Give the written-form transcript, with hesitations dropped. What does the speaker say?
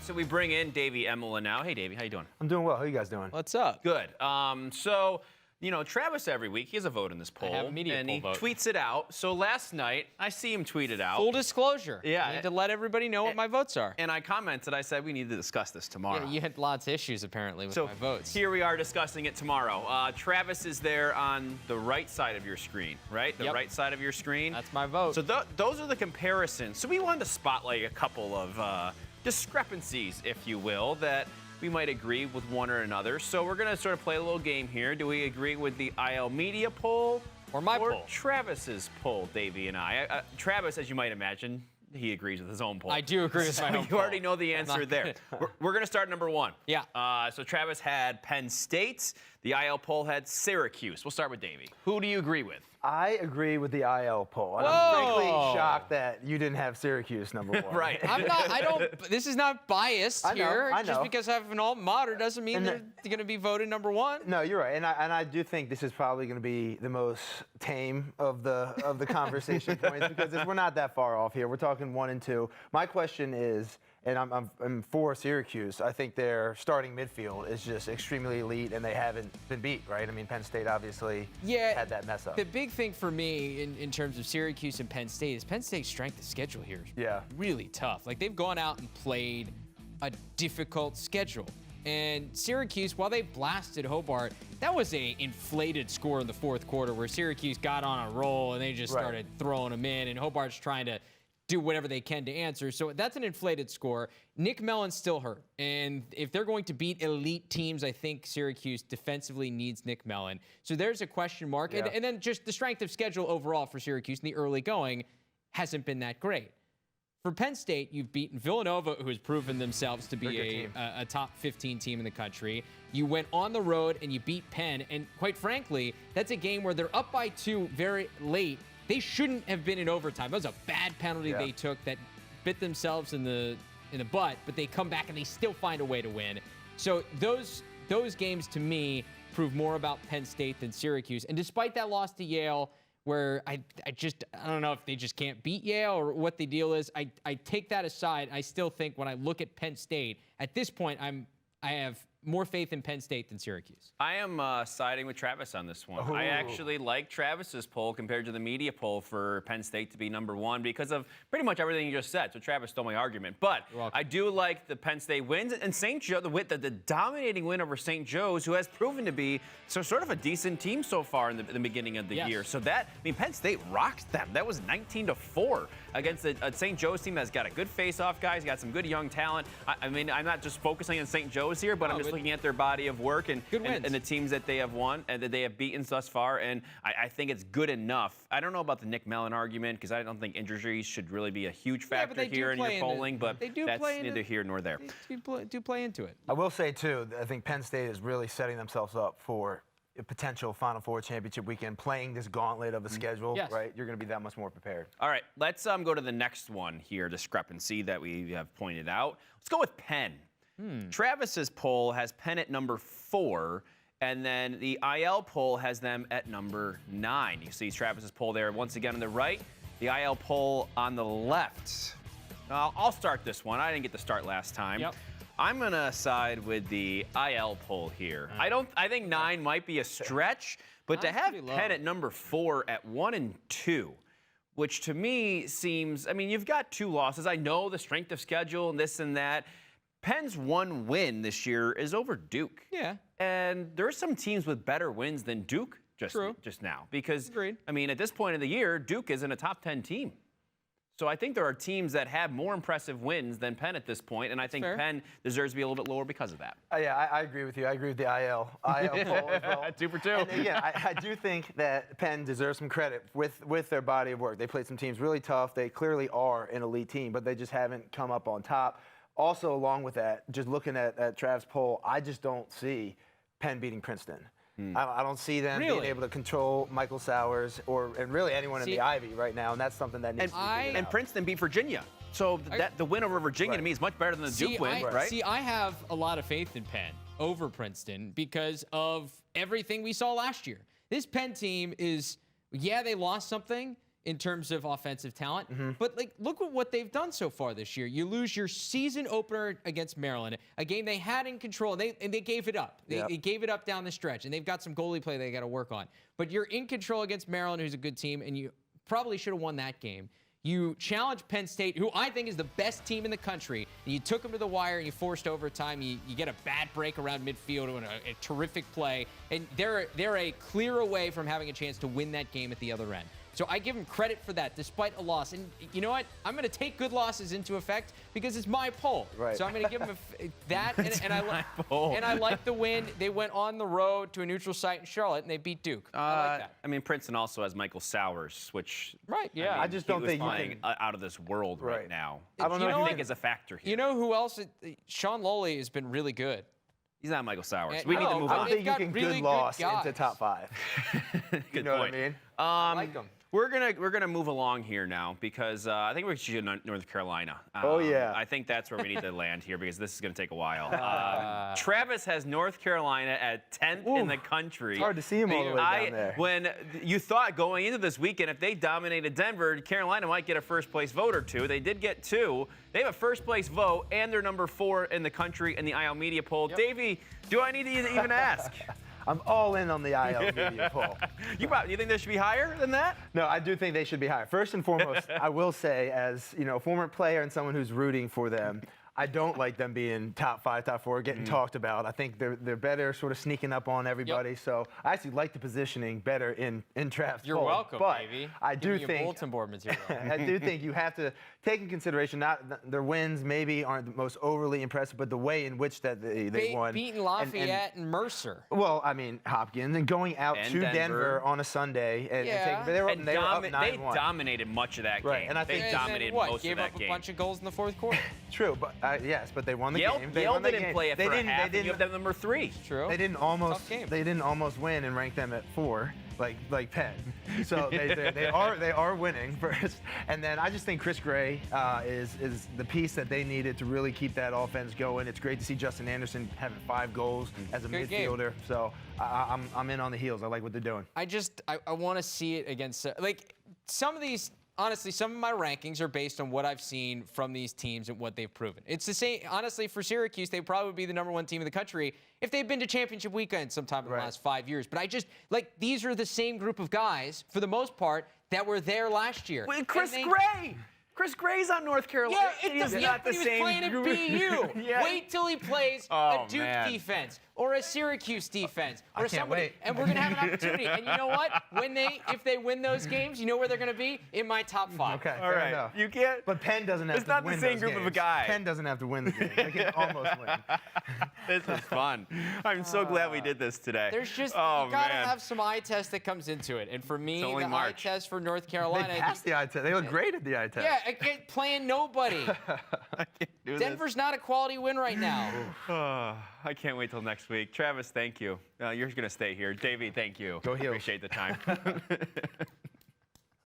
So we bring in Davey Emela now. Hey, Davey, how you doing? I'm doing well. How are you guys doing? What's up? Good. So, you know, Travis every week, he has a vote in this poll. I have a media and poll he vote. tweets it out. So last night, I see him tweet it out. Full disclosure. Yeah. I need to let everybody know what my votes are. And I commented, I said, we need to discuss this tomorrow. Yeah, you had lots of issues, apparently, with So my votes. here we are discussing it tomorrow. Travis is there on the right side of your screen, right? The Yep. right side of your screen. That's my vote. So those are the comparisons. So we wanted to spotlight a couple of discrepancies, if you will, that we might agree with one or another. So we're going to sort of play a little game here. Do we agree with the IL Media poll? Or my poll? Travis's poll, Davey and I. Travis, as you might imagine, he agrees with his own poll. I do agree with my own You poll. already know the answer there. We're going to start number one. Yeah. So Travis had Penn State. The IL poll had Syracuse. We'll start with Davey. Who do you agree with? I agree with the IL poll. And Whoa. I'm frankly shocked that you didn't have Syracuse number one. Right. This is not biased here. I know. Just because I have an alma mater doesn't mean they're going to be voted number one. No, you're right. And I do think this is probably going to be the most tame of the conversation points because we're not that far off here. We're talking 1 and 2. My question is, and I'm for Syracuse. I think their starting midfield is just extremely elite, and they haven't been beat, right? I mean, Penn State obviously had that mess up. The big thing for me in terms of Syracuse and Penn State is Penn State's strength of schedule here is really tough. Like, they've gone out and played a difficult schedule. And Syracuse, while they blasted Hobart, that was a inflated score in the fourth quarter where Syracuse got on a roll and they just started throwing them in, and Hobart's trying to do whatever they can to answer. So that's an inflated score. Nick Mellon's still hurt. And if they're going to beat elite teams, I think Syracuse defensively needs Nick Mellon. So there's a question mark. Yeah. And then just the strength of schedule overall for Syracuse in the early going hasn't been that great. For Penn State, you've beaten Villanova, who has proven themselves to be a top 15 team in the country. You went on the road and you beat Penn. And quite frankly, that's a game where they're up by 2 very late. They shouldn't have been in overtime. That was a bad penalty they took that bit themselves in the butt, but they come back and they still find a way to win. So those games, to me, prove more about Penn State than Syracuse. And despite that loss to Yale, where I don't know if they just can't beat Yale or what the deal is, I take that aside. I still think when I look at Penn State, at this point, I have more faith in Penn State than Syracuse. I am siding with Travis on this one. I actually like Travis's poll compared to the media poll for Penn State to be number one because of pretty much everything you just said. So Travis stole my argument. But I do like the Penn State wins. And St. Joe, the dominating win over St. Joe's, who has proven to be sort of a decent team so far in the beginning of the year. So Penn State rocked them. That was 19-4 against a St. Joe's team that's got a good face-off guys, got some good young talent. I mean, I'm not just focusing on St. Joe's here, but I'm just looking at their body of work and the teams that they have won and that they have beaten thus far, and I think it's good enough. I don't know about the Nick Mellon argument because I don't think injuries should really be a huge factor here in your polling, but that's neither here nor there. They do play into it. I will say, too, I think Penn State is really setting themselves up for a potential Final Four championship weekend, playing this gauntlet of a schedule, right? You're going to be that much more prepared. All right, let's go to the next one here, discrepancy that we have pointed out. Let's go with Penn. Travis's poll has Penn at number 4, and then the IL poll has them at number 9. You see Travis's poll there once again on the right, the IL poll on the left. I'll start this one. I didn't get to start last time. I'm going to side with the IL poll here. I think 9 might be a stretch, but to have Penn at number 4 at 1 and 2, which to me seems, I mean, you've got 2 losses. I know the strength of schedule and this and that. Penn's 1 win this year is over Duke. Yeah. And there are some teams with better wins than Duke just now. Because, I mean, at this point of the year, Duke isn't a top 10 team. So I think there are teams that have more impressive wins than Penn at this point, and I think Penn deserves to be a little bit lower because of that. Yeah, I agree with you. I agree with the IL poll as well. 2 for 2. And again, I do think that Penn deserves some credit with their body of work. They played some teams really tough. They clearly are an elite team, but they just haven't come up on top. Also, along with that, just looking at Trav's poll, I just don't see Penn beating Princeton. I don't see them being able to control Michael Sowers and really anyone in the Ivy right now, and that's something that needs to be figured out. And Princeton beat Virginia. So the win over Virginia to me is much better than the Duke win, right? See, I have a lot of faith in Penn over Princeton because of everything we saw last year. This Penn team is, they lost something. in terms of offensive talent. But like, look at what they've done so far this year. You lose your season opener against Maryland, a game they had in control, and they gave it up. They gave it up down the stretch, and they've got some goalie play they got to work on. But you're in control against Maryland, who's a good team, and you probably should have won that game. You challenge Penn State, who I think is the best team in the country, and you took them to the wire and you forced overtime. You get a bad break around midfield and a terrific play, and they're a clear away from having a chance to win that game at the other end. So I give them credit for that, despite a loss. And you know what? I'm going to take good losses into effect because it's my poll. Right. So I'm going to give them that, and I like the win. They went on the road to a neutral site in Charlotte, and they beat Duke. I like that. I mean, Princeton also has Michael Sowers, which yeah. I just don't think you playing out of this world right now. I don't know if I think is a factor here. You know who else? Sean Lowley has been really good. He's not Michael Sowers. And We need to move I on. don't think you got can really good loss good guys. into top 5. Good You know point. what I mean? I like them. We're gonna move along here now because I think we should go to North Carolina. Oh, yeah. I think that's where we need to land here because this is gonna take a while. Travis has North Carolina at 10th in the country. It's hard to see him all the way down there. When you thought going into this weekend, if they dominated Denver, Carolina might get a first place vote or two. They did get 2. They have a first place vote, and they're number 4 in the country in the IL Media poll. Yep. Davey, do I need to even ask? I'm all in on the IL media poll. You think they should be higher than that? No, I do think they should be higher. First and foremost, I will say, as a former player and someone who's rooting for them, I don't like them being top 5, top 4, getting talked about. I think they're better sort of sneaking up on everybody. Yep. So I actually like the positioning better in draft. You're welcome, but baby. I do Giving you think bulletin board material. I do think you have to take in consideration their wins maybe aren't the most overly impressive, but the way in which that they won. Beating Lafayette and Mercer. Well, I mean Hopkins and going out And to Denver. Denver on a Sunday and Yeah. they were up And 9-1. they dominated much of that game. Right, and I think they And then dominated what? most Gave of that up game. a bunch of goals in the fourth quarter. True, but yes, but they won the Yale, game. They Yale won the didn't game. play it They for a didn't- half, they and you have didn't- them number 3. True. They didn't almost win and rank them at 4, like Penn. So they are winning first. And then I just think Chris Gray is the piece that they needed to really keep that offense going. It's great to see Justin Anderson having 5 goals as a Good game. midfielder. So I'm in on the heels. I like what they're doing. I want to see it against like some of these. Honestly, some of my rankings are based on what I've seen from these teams and what they've proven. It's the same. Honestly, for Syracuse, they'd probably be the #1 team in the country if they'd been to championship weekend sometime in the last 5 years. But I just these are the same group of guys for the most part that were there last year. Wait, Chris Gray's on North Carolina. Yeah, He's not the he was same playing at group. BU. Yeah. Wait till he plays Oh, a Duke man. defense or a Syracuse defense or can't somebody, wait. and we're gonna have an opportunity. And you know what? If they win those games, you know where they're gonna be? In my top 5. Okay, All fair right. enough. You can't. But Penn doesn't have It's to not the win same those group of a games. guy. Penn doesn't have to win the game. They can almost win. This is fun. I'm so glad we did this today. There's just oh, you gotta man. have some eye test that comes into it. And for me, It's the only eye March. test for North They Carolina. passed the eye test. They look great at the eye test. Yeah, playing nobody. I can't do Denver's not a quality win right now. this. I can't wait till next week. Travis, thank you. You're going to stay here. Davey, thank you. Go Heels. Appreciate the time.